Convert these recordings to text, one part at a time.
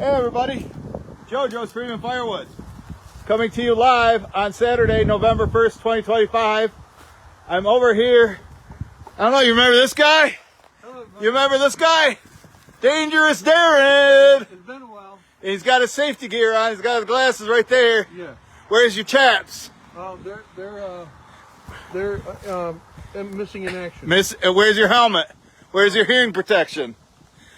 Hey everybody, JoJo's Premium Firewood, coming to you live on Saturday, November 1st, 2025. I'm over here. I don't know, you remember this guy? Hello, you remember this guy? Dangerous Darin! It's been a while. He's got his safety gear on, he's got his glasses right there. Yeah. Where's your chaps? They're missing in action. Where's your helmet? Where's your hearing protection?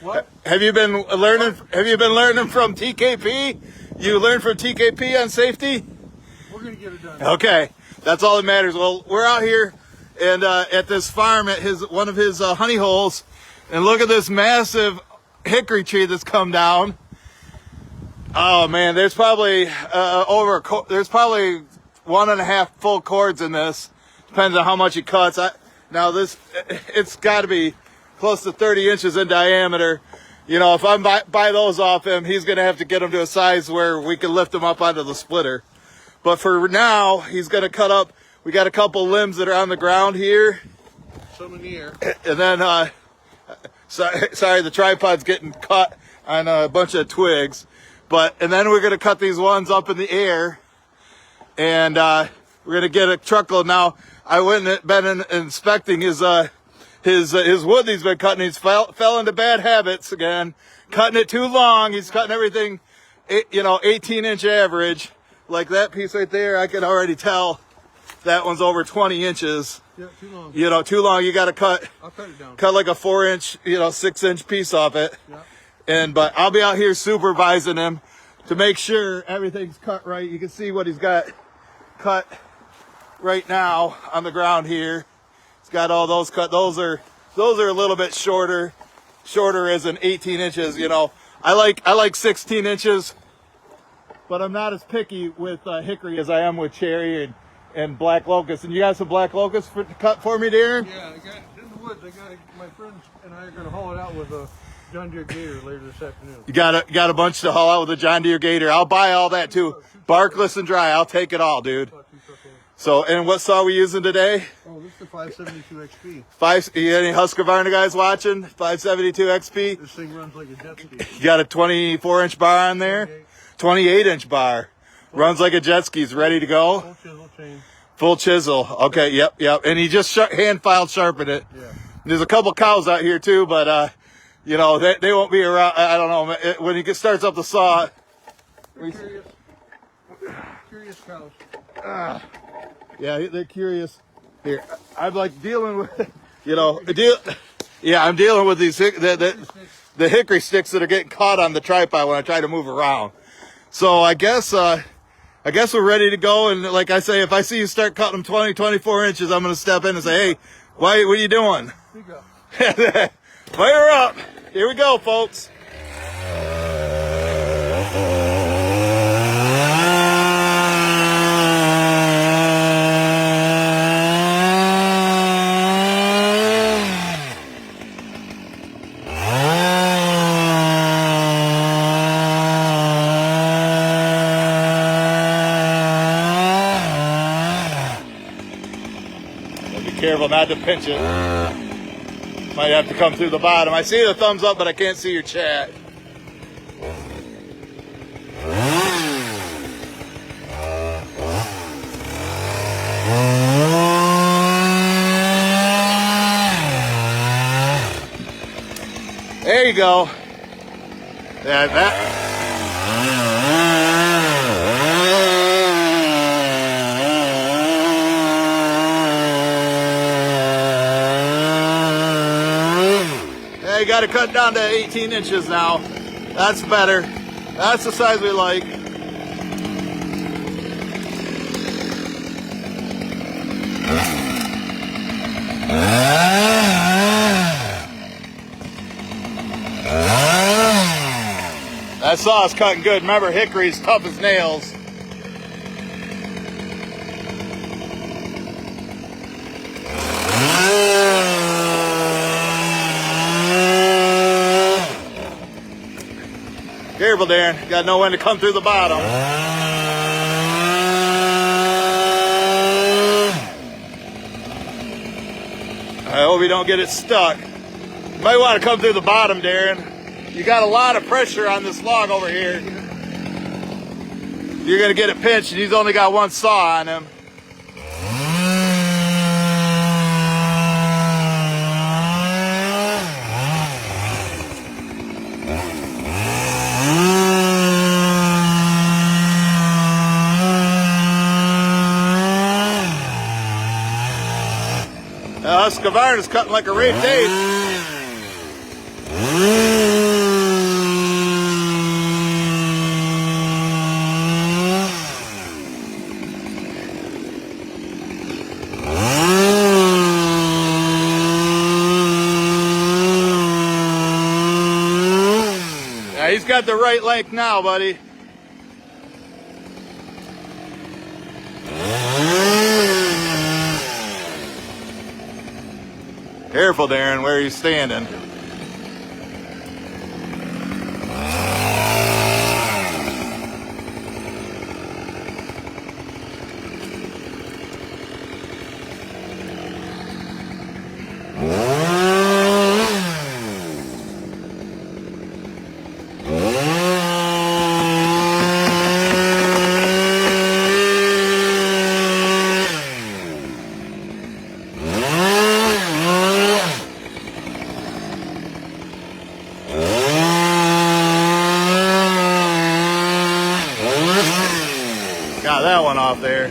What? Have you been learning from TKP? You learned from TKP on safety? We're gonna get it done. Okay, that's all that matters. Well, we're out here and at this farm at one of his honey holes, and look at this massive hickory tree that's come down. Oh man, there's probably there's probably 1.5 full cords in this. Depends on how much he cuts. It's got to be close to 30 inches in diameter. You know, if I'm buy those off him, he's going to have to get them to a size where we can lift them up onto the splitter. But for now, he's going to cut up. We got a couple limbs that are on the ground here. Some in the air. And then, sorry, the tripod's getting cut on a bunch of twigs. And then we're going to cut these ones up in the air. And we're going to get a truckload. Now, I went and been inspecting his wood he's been cutting. He's fell into bad habits again, cutting it too long. He's cutting everything, 18-inch average. Like that piece right there, I can already tell that one's over 20 inches. Yeah, too long. Too long. You got to cut. I'll cut it down. Cut like a 4-inch, 6-inch piece off it. Yeah. But I'll be out here supervising him to make sure everything's cut right. You can see what he's got cut right now on the ground here. It's got all those cut. Those are a little bit shorter as an 18 inches. I like 16 inches, but I'm not as picky with hickory as I am with cherry and black locust. And you got some black locust to cut for me, Darin? Yeah, I got in the woods. My friends and I are going to haul it out with a John Deere Gator later this afternoon. You got a bunch to haul out with a John Deere Gator. I'll buy all that too. Barkless and dry. I'll take it all, dude. So, and what saw we using today? Oh, this is the 572 XP. You got any Husqvarna guys watching? 572 XP? This thing runs like a jet ski. You got a 24-inch bar on there? 28-inch bar. Runs like a jet ski. Ready to go? Full chisel chain. Full chisel. Okay, yep. And he just hand filed sharpened it. Yeah. There's a couple cows out here too, but they won't be around. I don't know. When he starts up the saw. Curious cows. Yeah, they're curious. Here, I'm like dealing with, I'm dealing with these the hickory sticks that are getting caught on the tripod when I try to move around. So I guess we're ready to go. And like I say, if I see you start cutting them 20, 24 inches, I'm going to step in and say, hey, what are you doing? Fire up. Here we go, folks. Careful not to pinch it. Might have to come through the bottom. I see the thumbs up, but I can't see your chat. There you go. Yeah, that. You got to cut down to 18 inches now. That's better. That's the size we like. That saw is cutting good. Remember, hickory's tough as nails. Careful, Darin. Got to know when to come through the bottom. I hope you don't get it stuck. You might want to come through the bottom, Darin. You got a lot of pressure on this log over here. You're gonna get it pinched, and he's only got one saw on him. Husqvarna is cutting like a red tape. Yeah, he's got the right length now, buddy. Careful, Darin, where he's standing. Got that one off there.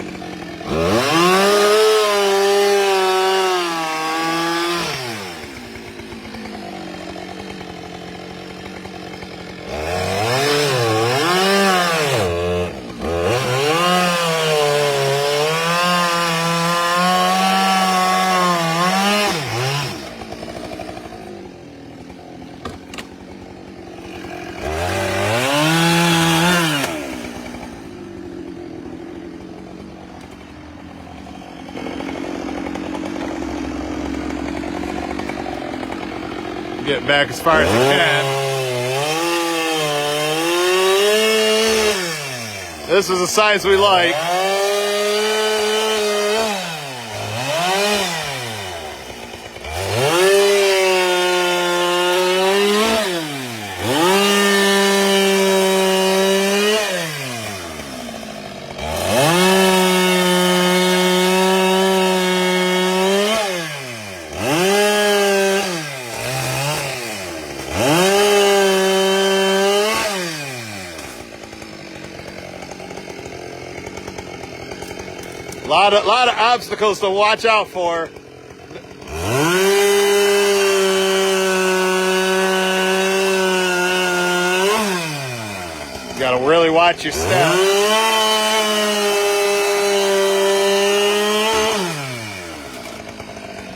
Get back as far as you can. This is the size we like. A lot of obstacles to watch out for. You gotta really watch your step.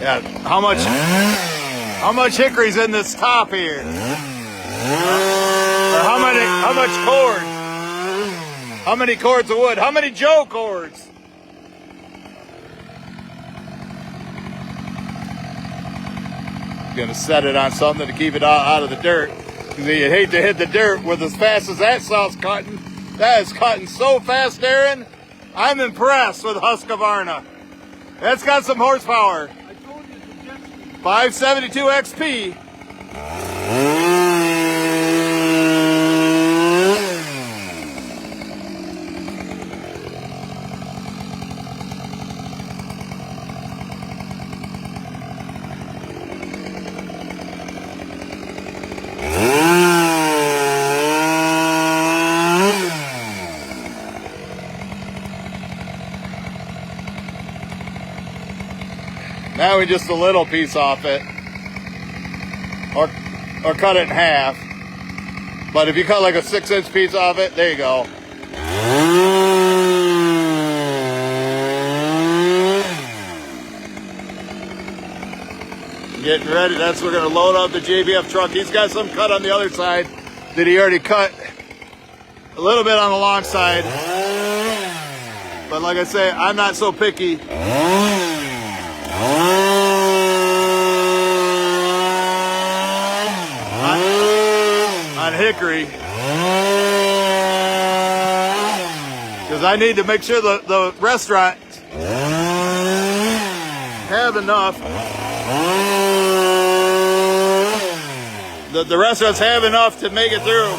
Yeah, how much hickory's in this top here? Or how much cords? How many cords of wood? How many Joe cords? Gonna set it on something to keep it out of the dirt, because you hate to hit the dirt with as fast as that saw's cutting. That is cutting so fast, Darin. I'm impressed with Husqvarna. That's got some horsepower. I told you to jet ski. 572 XP. Now we just a little piece off it, or cut it in half. But if you cut like a 6-inch piece off it, there you go. Getting ready. That's we're gonna load up the JBF truck. He's got some cut on the other side that he already cut a little bit on the long side. But like I say, I'm not so picky. On hickory, because I need to make sure the restaurant have enough the rest of us have enough to make it through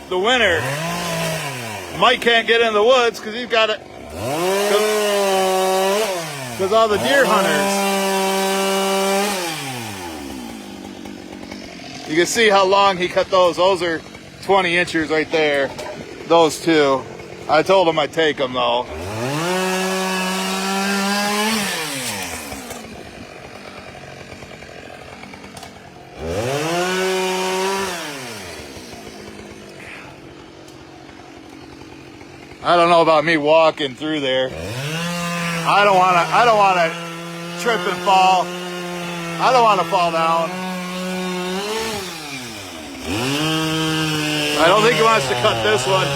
the winter. Mike can't get in the woods because he's got it, because all the deer hunters. You can see how long he cut those. Those are 20 inches right there. Those two. I told him I'd take them though. I don't know about me walking through there. I don't wanna trip and fall. I don't wanna fall down. I don't think he wants to cut this one,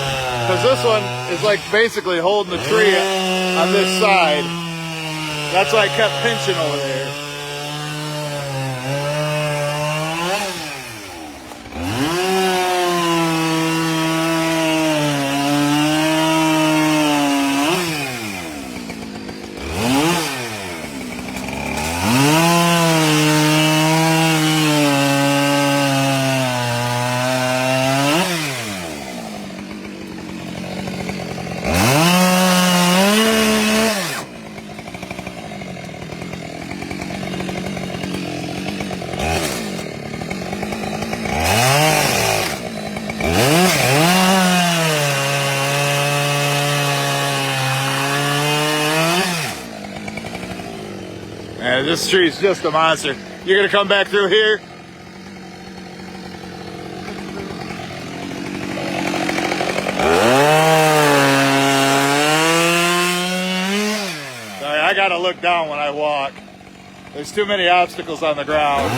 because this one is like basically holding the tree on this side. That's why I kept pinching over there. Man, this tree's just a monster. You're gonna come back through here? Sorry, I gotta look down when I walk. There's too many obstacles on the ground.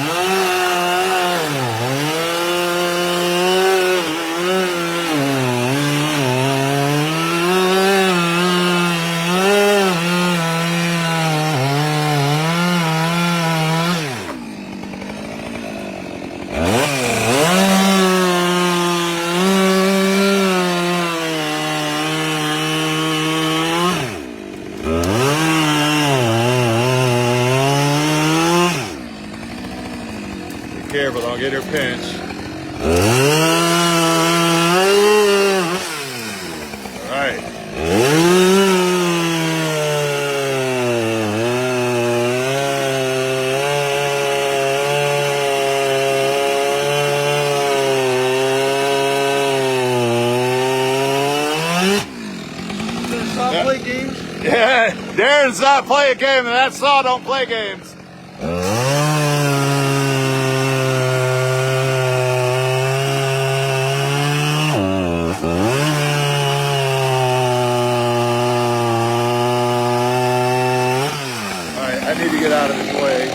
Careful, don't get her pinched. All right. Stop play games. Yeah, Darin's not play a game, and that saw don't play games. I need to get out of his way.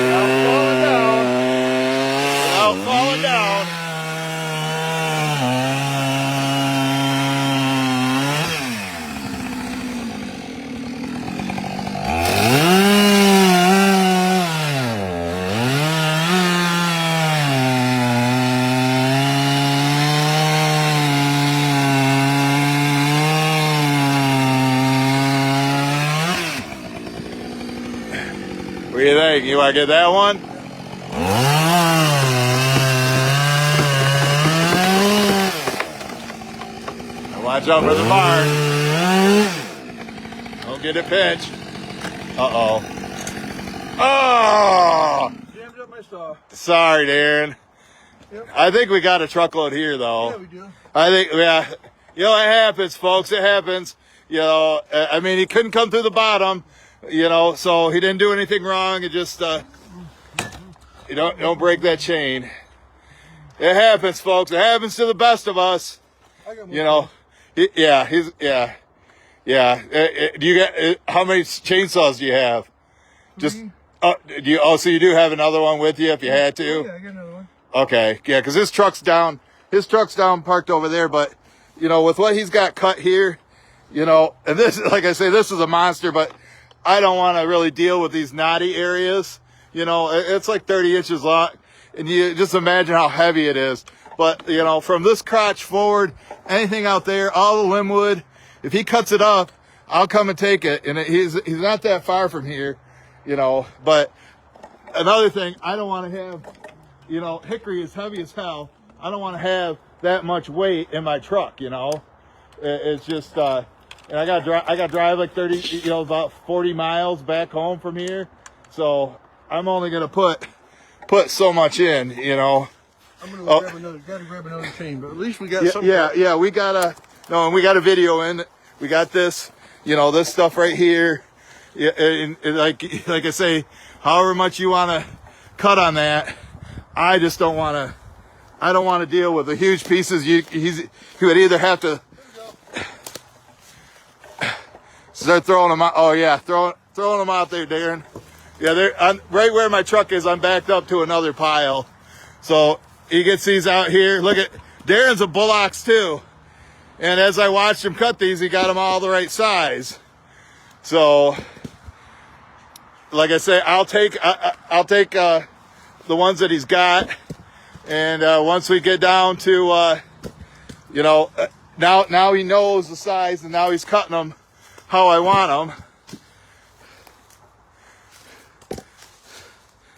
Without falling down. Without falling down. What do you think? You want to get that one? Now watch out for the barn. Don't get it pinched. Uh-oh. Oh! Jammed up my saw. Sorry, Darin. Yep. I think we got a truckload here, though. Yeah, we do. I think, yeah. You know, it happens, folks. It happens. You know, I mean, he couldn't come through the bottom. You know, so he didn't do anything wrong. It just, you don't break that chain. It happens, folks. It happens to the best of us. You know, yeah. Do you get how many chainsaws do you have? Just, so you do have another one with you if you had to? Yeah, I got another one. Okay, yeah, because his truck's down parked over there. But you know, with what he's got cut here, you know, and this, like I say, this is a monster, but I don't want to really deal with these knotty areas. You know, it's like 30 inches long, and you just imagine how heavy it is. But, you know, from this crotch forward, anything out there, all the limb wood, if he cuts it up, I'll come and take it. And he's not that far from here. you know. But another thing, I don't want to have, you know, hickory is heavy as hell. I don't want to have that much weight in my truck, you know. It's just, and I got to drive like 30, you know, about 40 miles back home from here. So I'm only gonna put so much in, you know. I'm gonna grab another chain, but at least we got something. Yeah, we got a video in. We got this, you know, this stuff right here. Yeah, and like I say, however much you want to cut on that, I just don't want to. I don't want to deal with the huge pieces. He would either have to start throwing them out. Oh yeah, throwing them out there, Darin. Yeah, right where my truck is. I'm backed up to another pile, so he gets these out here. Look at Darin's a bull ox too, and as I watched him cut these, he got them all the right size. So, like I say, I'll take the ones that he's got, and once we get down to you know, now he knows the size, and now he's cutting them how I want them.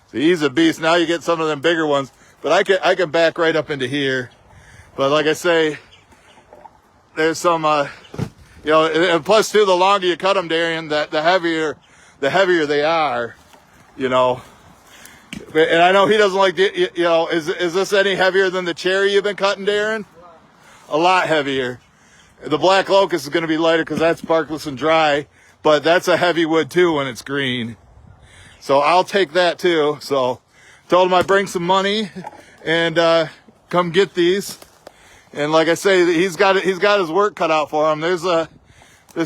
So he's a beast. Now you get some of them bigger ones, but I can back right up into here. But like I say, there's some you know, and plus too, the longer you cut them, Darin, the heavier they are, you know. And I know he doesn't like the, you know, is this any heavier than the cherry you've been cutting, Darin? A lot heavier. The black locust is going to be lighter because that's barkless and dry, but that's a heavy wood too when it's green. So I'll take that too. So told him I'd bring some money and come get these. And like I say, he's got his work cut out for him. There's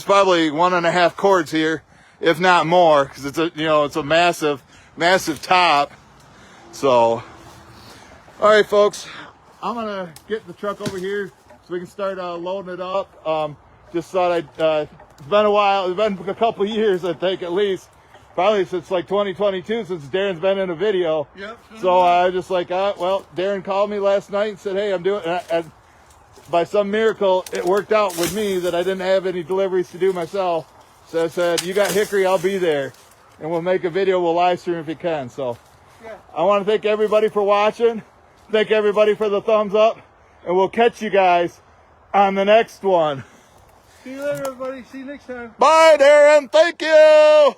probably 1.5 cords here, if not more, because it's a massive top. So, all right, folks, I'm gonna get the truck over here so we can start loading it up. Just thought it's been a while. It's been a couple of years, I think, at least. Probably since like 2022, since Darin's been in a video. Yep. So I just like, well, Darin called me last night and said, hey, I'm doing, and by some miracle, it worked out with me that I didn't have any deliveries to do myself. So I said, you got hickory, I'll be there. And we'll make a video, we'll live stream if you can. So yeah. I want to thank everybody for watching. Thank everybody for the thumbs up. And we'll catch you guys on the next one. See you later, everybody. See you next time. Bye, Darin. Thank you.